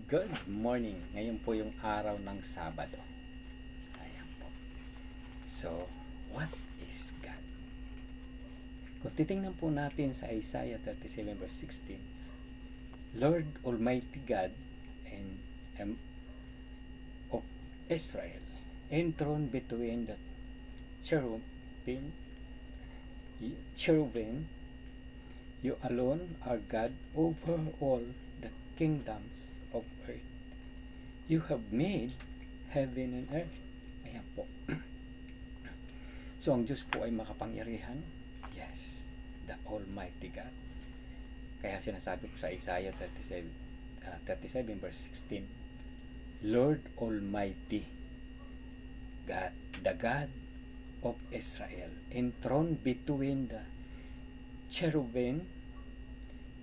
Good morning. Ngayon po yung araw ng Sabado. Ayan po. So, what is God? Kung titingnan po natin sa Isaiah 37 verse 16, Lord Almighty God and of Israel, enthroned between the cherubim, you alone are God over all the kingdoms of earth. You have made heaven and earth. Ayan po. So, ang Diyos po ay makapangyarihan. Yes, the Almighty God. Kaya sinasabi ko sa Isaiah 37 verse 16, Lord Almighty God, the God of Israel, enthroned between the cherubim,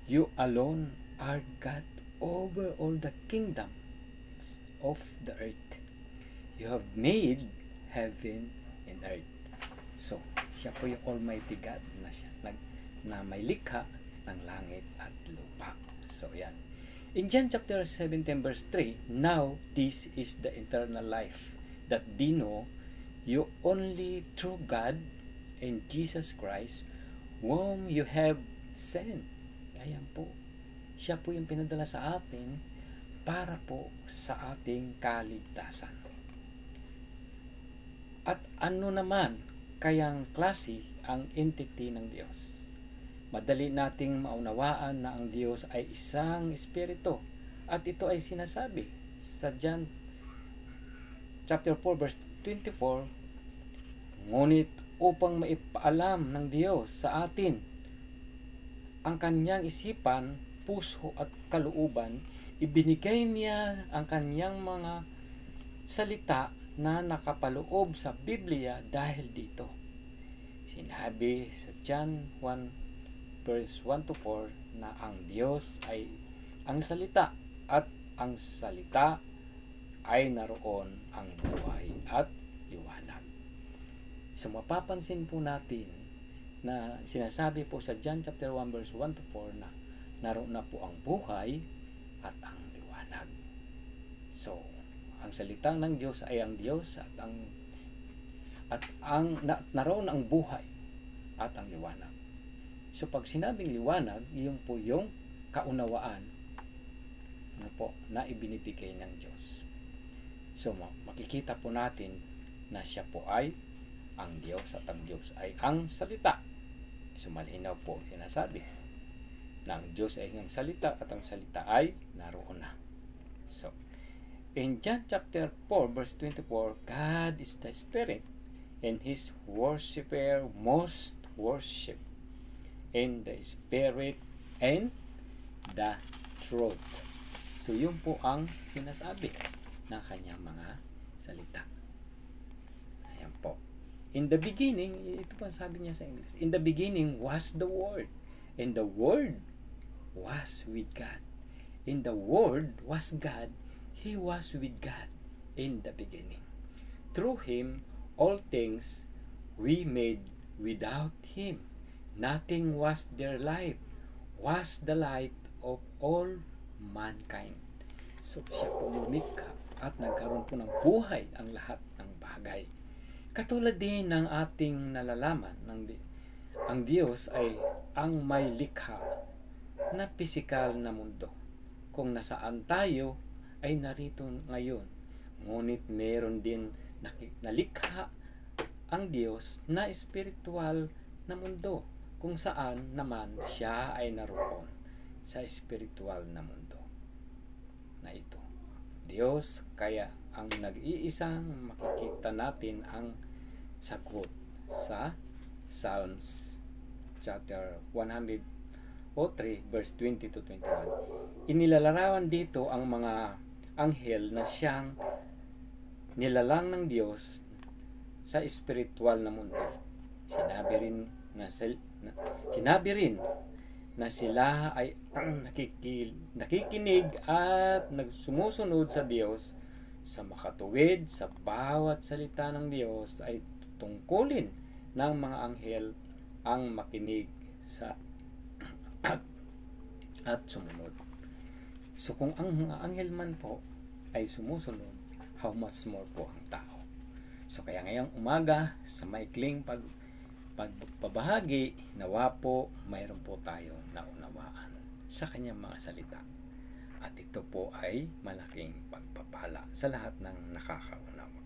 you alone are God over all the kingdoms of the earth. You have made heaven and earth. So, siya po yung Almighty God na may likha ng langit at lupa. So, yan. In John chapter 17 verse 3, now this is the eternal life, that they know you only true God and Jesus Christ, whom you have sent. Ayan po. Siya po yung pinadala sa atin para po sa ating kaligtasan. At ano naman kayang klase ang entity ng Diyos? Madali nating maunawaan na ang Diyos ay isang espiritu, at ito ay sinasabi sa John chapter 4 verse 24, ngunit upang maipaalam ng Diyos sa atin ang kanyang isipan, puso at kalooban, ibinigay niya ang kanyang mga salita na nakapaloob sa Biblia dahil dito. Sinabi sa John 1 verse 1 to 4 na ang Diyos ay ang salita, at ang salita ay naroon ang buhay at liwanag. So mapapansin po natin na sinasabi po sa John chapter 1 verse 1 to 4 na naroon na po ang buhay at ang liwanag. So, ang salitang ng Diyos ay ang Diyos naroon ang buhay at ang liwanag. So, pag sinabing liwanag, yun po yung kaunawaan na ibinibigay ng Diyos. So, makikita po natin na siya po ay ang Diyos at ang Diyos ay ang salita. So, malinaw po sinasabi na ang Diyos ay ang salita at ang salita ay naroon na. So, in John chapter 4 verse 24, God is the Spirit, and His worshipper must worship in the Spirit and the truth. So, yun po ang sinasabi ng kanyang mga salita. Ayan po. In the beginning, ito po sabi niya sa English, in the beginning was the Word, and the Word was with God. In the Word was God. He was with God in the beginning. Through Him, all things we made. Without Him, nothing was there. Life was the light of all mankind. So, siya po lumikha at nagkaroon po ng buhay ang lahat ng bagay. Katulad din ng ating nalalaman, ang Diyos ay ang may likha na pisikal na mundo. Kung nasaan tayo ay narito ngayon. Ngunit meron din nalikha ang Diyos na espiritual na mundo, kung saan naman siya ay naroon sa espiritual na mundo na ito. Diyos, kaya ang nag-iisang makikita natin ang sagot sa Psalms chapter 103 verse 20 to 21. Inilalarawan dito ang mga anghel na siyang nilalang ng Diyos sa espiritual na mundo. Sinabi rin na sila ay nakikinig at sumusunod sa Diyos sa makatuwid. Sa bawat salita ng Diyos ay tungkulin ng mga anghel ang makinig sa at sumunod. So kung ang mga anghel man po ay sumusunod, how much more po ang tao. So kaya ngayong umaga, sa maikling pagbabahagi, nawa po mayroon po tayo na unawaan sa kanyang mga salita. At ito po ay malaking pagpapala sa lahat ng nakakaunawa.